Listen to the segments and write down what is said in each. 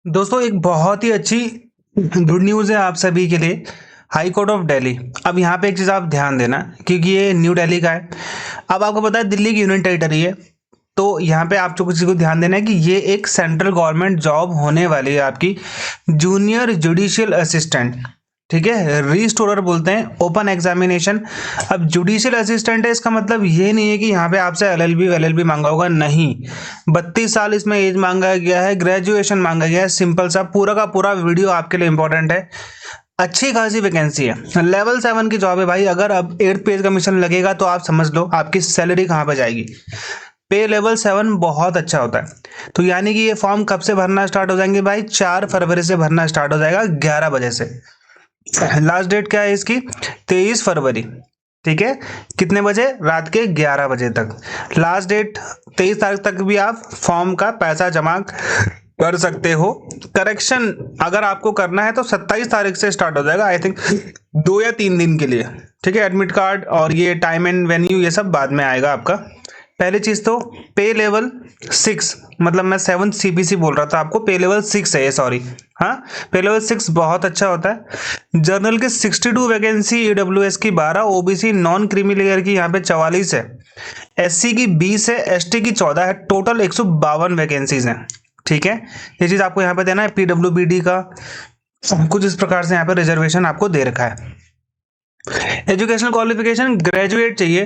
दोस्तों एक बहुत ही अच्छी गुड न्यूज़ है आप सभी के लिए। High court of Delhi. अब यहाँ पे एक चीज़ आप ध्यान देना क्योंकि ये न्यू दिल्ली का है। अब आपको पता है दिल्ली की यूनियन टेरिटरी है, तो यहाँ पे आप जो किसी को ध्यान देना है कि ये एक सेंट्रल गवर्नमेंट जॉब होने वाली है आपकी, जूनियर जुडिशियल असिस्टेंट। ठीक है, रिस्टोरर बोलते हैं, ओपन एग्जामिनेशन। अब जुडिशियल असिस्टेंट है, इसका मतलब ये नहीं है कि यहाँ पे आपसे एलएलबी मांगा होगा, नहीं। 32 साल इसमें एज मांगा गया है, ग्रेजुएशन मांगा गया है, सिंपल सा। पूरा का पूरा वीडियो आपके लिए इंपॉर्टेंट है। अच्छी खासी वैकेंसी है, लेवल 7 की जॉब है भाई। अगर अब 8th पेज कमीशन लगेगा तो आप समझ लो आपकी सैलरी कहाँ पे जाएगी। पे लेवल 7 बहुत अच्छा होता है। तो यानी कि ये फॉर्म कब से भरना स्टार्ट हो जाएंगे भाई? 4 फरवरी से भरना स्टार्ट हो जाएगा 11 बजे से। लास्ट डेट क्या है इसकी? 23 फरवरी। ठीक है, कितने बजे? रात के 11 बजे तक लास्ट डेट। 23 तारीख तक भी आप फॉर्म का पैसा जमा कर सकते हो। करेक्शन अगर आपको करना है तो 27 तारीख से स्टार्ट हो जाएगा, आई थिंक 2 या 3 दिन के लिए। ठीक है, एडमिट कार्ड और ये टाइम एंड वेन्यू ये सब बाद में आएगा आपका। पहली चीज तो पे लेवल 6, मतलब मैं 7 सीबीसी बोल रहा था आपको, पे लेवल 6 है ये, सॉरी। हाँ, पे लेवल 6 बहुत अच्छा होता है। जर्नल की 62 वैकेंसी, ईडब्ल्यूएस की 12, ओबीसी नॉन क्रीमी लेयर की यहाँ पे 44 है, एससी की 20 है, एसटी की 14 है, टोटल 152 वैकेंसीज हैं। ठीक है, ये चीज आपको यहाँ पे देना है। पीडब्ल्यूबीडी का कुछ इस प्रकार से यहाँ पे रिजर्वेशन आपको दे रखा है। एजुकेशनल क्वालिफिकेशन ग्रेजुएट चाहिए।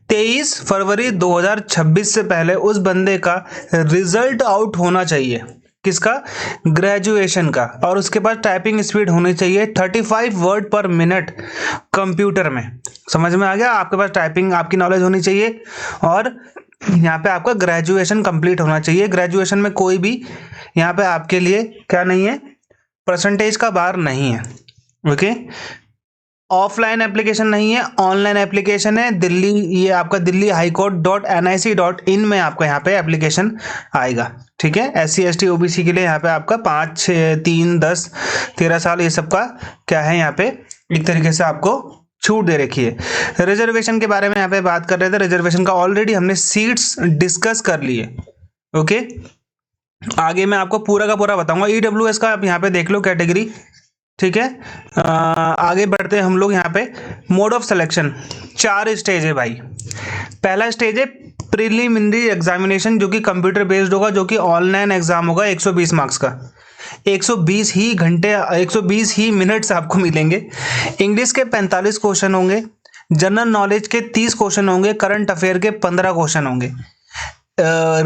23 फरवरी 2026 से पहले उस बंदे का रिजल्ट आउट होना चाहिए। किसका? ग्रेजुएशन का। और उसके पास टाइपिंग स्पीड होनी चाहिए 35 वर्ड पर मिनट कंप्यूटर में। समझ में आ गया? आपके पास टाइपिंग आपकी नॉलेज होनी चाहिए और यहाँ पे आपका ग्रेजुएशन कंप्लीट होना चाहिए। ग्रेजुएशन में कोई भी यहाँ पे आपके लिए क्या नहीं है, परसेंटेज का बार नहीं है। ओके, ऑफलाइन एप्लीकेशन नहीं है, ऑनलाइन एप्लीकेशन है। दिल्ली, ये आपका दिल्ली HighCourt.nic.in में आपका यहाँ पे एप्लीकेशन आएगा। ठीक है, SC ST OBC के लिए यहाँ पे आपका 5, 6, 3, 10, 13 साल ये सब का क्या है, यहाँ पे एक तरीके से आपको छूट दे रखी है। रिजर्वेशन के बारे में यहाँ पे बात कर रहे थे। रिजर्वेशन का ऑलरेडी हमने सीट्स डिस्कस कर लिए। ओके, आगे मैं आपको पूरा का पूरा बताऊंगा। ईडब्ल्यूएस का आप यहाँ पे देख लो कैटेगरी। ठीक है, आगे बढ़ते हैं हम लोग। यहाँ पे मोड ऑफ सिलेक्शन 4 स्टेज है भाई। पहला स्टेज है प्रीलिमिनरी एग्जामिनेशन, जो कि कंप्यूटर बेस्ड होगा, जो कि ऑनलाइन एग्जाम होगा 120 मार्क्स का। 120 ही घंटे, 120 ही मिनट्स आपको मिलेंगे। इंग्लिश के 45 क्वेश्चन होंगे, जनरल नॉलेज के 30 क्वेश्चन होंगे, करंट अफेयर के 15 क्वेश्चन होंगे,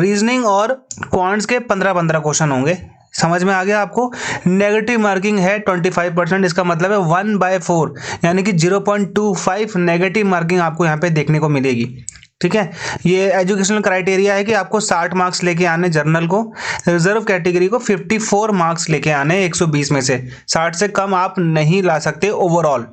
रीजनिंग और क्वांट्स के 15-15 क्वेश्चन होंगे। समझ में आ गया आपको? नेगेटिव मार्किंग है 25%, इसका मतलब है 1/4, यानी कि 0.25 नेगेटिव मार्किंग आपको यहाँ पे देखने को मिलेगी। ठीक है, ये एजुकेशनल क्राइटेरिया है कि आपको 60 मार्क्स लेके आने जनरल को, रिजर्व कैटेगरी को 54 मार्क्स लेके आने 120 में से। 60 से कम आप नहीं ला सकते ओवरऑल।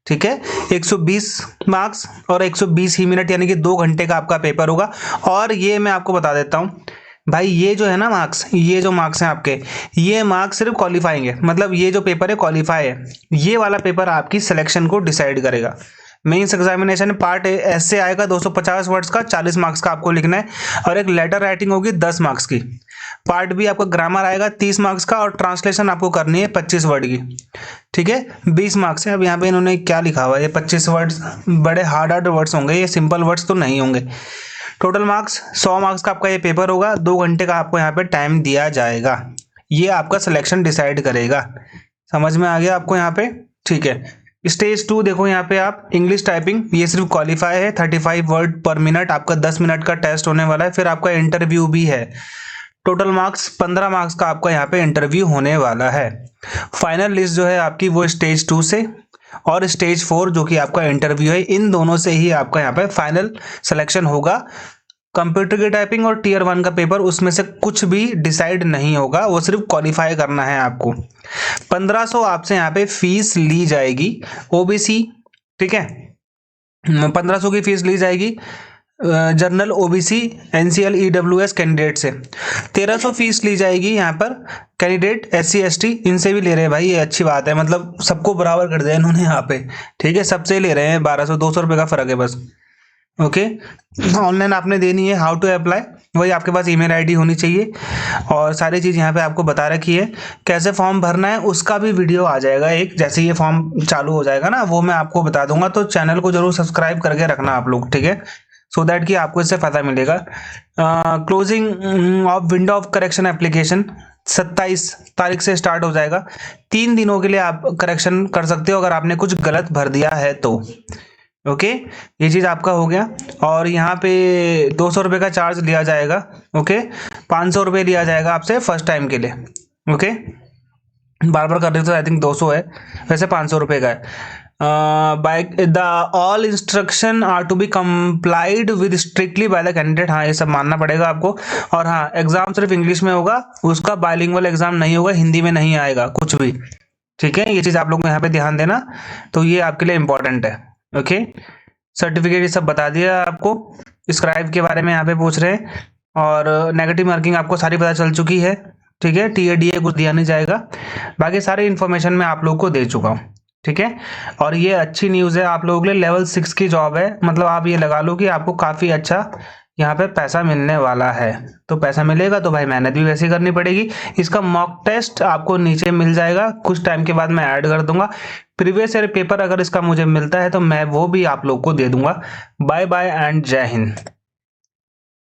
ठीक है, 120 मार्क्स और 120 ही मिनट, यानी कि 2 घंटे का आपका पेपर होगा। और ये मैं आपको बता देता हूँ भाई, ये जो है ना मार्क्स, ये जो मार्क्स हैं आपके, ये मार्क्स सिर्फ क्वालिफाइंग है। मतलब ये जो पेपर है क्वालिफाई है, ये वाला पेपर आपकी सिलेक्शन को डिसाइड करेगा। मेंस एग्जामिनेशन पार्ट ऐसे आएगा 250 वर्ड्स का, 40 मार्क्स का आपको लिखना है, और एक लेटर राइटिंग होगी 10 मार्क्स की। पार्ट बी आपका ग्रामर आएगा 30 मार्क्स का, और ट्रांसलेशन आपको करनी है 25 वर्ड की। ठीक है, 20 मार्क्स है। अब यहाँ पे इन्होंने क्या लिखा हुआ है, ये 25 वर्ड्स बड़े हार्ड वर्ड्स होंगे, ये सिंपल वर्ड्स तो नहीं होंगे। टोटल मार्क्स 100 मार्क्स का आपका ये पेपर होगा। 2 घंटे का आपको यहाँ पे टाइम दिया जाएगा। ये आपका सिलेक्शन डिसाइड करेगा। समझ में आ गया आपको यहाँ पे? ठीक है, स्टेज 2 देखो यहाँ पे आप, इंग्लिश टाइपिंग, ये सिर्फ क्वालिफाई है, 35 वर्ड पर मिनट, आपका 10 मिनट का टेस्ट होने वाला है, फिर आपका इंटरव्यू भी है। टोटल मार्क्स 15 मार्क्स का आपका यहाँ पे इंटरव्यू होने वाला है। फाइनल लिस्ट जो है आपकी वो स्टेज 2 से, और स्टेज 4 जो कि आपका इंटरव्यू है, इन दोनों से ही आपका यहाँ पे फाइनल सिलेक्शन होगा। कंप्यूटर की टाइपिंग और टीयर 1 का पेपर, उसमें से कुछ भी डिसाइड नहीं होगा, वो सिर्फ क्वालिफाई करना है आपको। 1500 आपसे यहाँ पे फीस ली जाएगी ओबीसी। ठीक है, 1500 की फीस ली जाएगी general, OBC, NCL, EWS candidate से। 1300 फीस ली जाएगी यहाँ पर कैंडिडेट एससी एसटी, इनसे भी ले रहे हैं भाई, ये अच्छी बात है। मतलब सबको बराबर कर दिया इन्होंने यहाँ पे। ठीक है, सबसे ले रहे हैं 1200, 200 रुपये का फर्क है बस। ओके, ऑनलाइन आपने देनी है। हाउ टू अप्लाई, वही आपके पास ईमेल आईडी होनी चाहिए और सारी चीज़ यहाँ पे आपको बता रखी है। कैसे फॉर्म भरना है उसका भी वीडियो आ जाएगा एक, जैसे ये फॉर्म चालू हो जाएगा ना वो मैं आपको बता दूंगा। तो चैनल को जरूर सब्सक्राइब करके रखना आप लोग, ठीक है, सो दैट कि आपको इससे फ़ायदा मिलेगा। Closing of window of correction application 27 तारीख से स्टार्ट हो जाएगा। 3 दिनों के लिए आप करेक्शन कर सकते हो अगर आपने कुछ गलत भर दिया है तो। ओके, ये चीज़ आपका हो गया। और यहाँ पे 200 रुपये का चार्ज लिया जाएगा। ओके, 500 रुपये लिया जाएगा आपसे फर्स्ट टाइम के लिए। ओके, बार बार कर रहे तो आई थिंक 200 है, वैसे 500 रुपये का है। By the all instruction are to be complied with strictly by the candidate. हाँ, ये सब मानना पड़ेगा आपको। और हाँ, एग्जाम सिर्फ इंग्लिश में होगा, उसका बाइलिंगुअल एग्जाम नहीं होगा, हिंदी में नहीं आएगा कुछ भी, ठीक है। ये चीज़ आप लोग को यहाँ पे ध्यान देना, तो ये आपके लिए इंपॉर्टेंट है। ओके, सर्टिफिकेट ये सब बता दिया आपको। स्क्राइब के बारे में यहाँ पे पूछ रहे हैं और नेगेटिव मार्किंग आपको सारी पता चल चुकी है, ठीक है। TADA कुछ दिया नहीं जाएगा, बाकी सारी इन्फॉर्मेशन मैं आप लोग को दे चुका हूँ, ठीक है। और ये अच्छी न्यूज़ है आप लोगों के लिए, लेवल 6 की जॉब है, मतलब आप ये लगा लो कि आपको काफ़ी अच्छा यहाँ पे पैसा मिलने वाला है। तो पैसा मिलेगा तो भाई मेहनत भी वैसे करनी पड़ेगी। इसका मॉक टेस्ट आपको नीचे मिल जाएगा, कुछ टाइम के बाद मैं ऐड कर दूंगा। प्रीवियस ईयर पेपर अगर इसका मुझे मिलता है तो मैं वो भी आप लोग को दे दूंगा। बाय बाय एंड जय हिंद।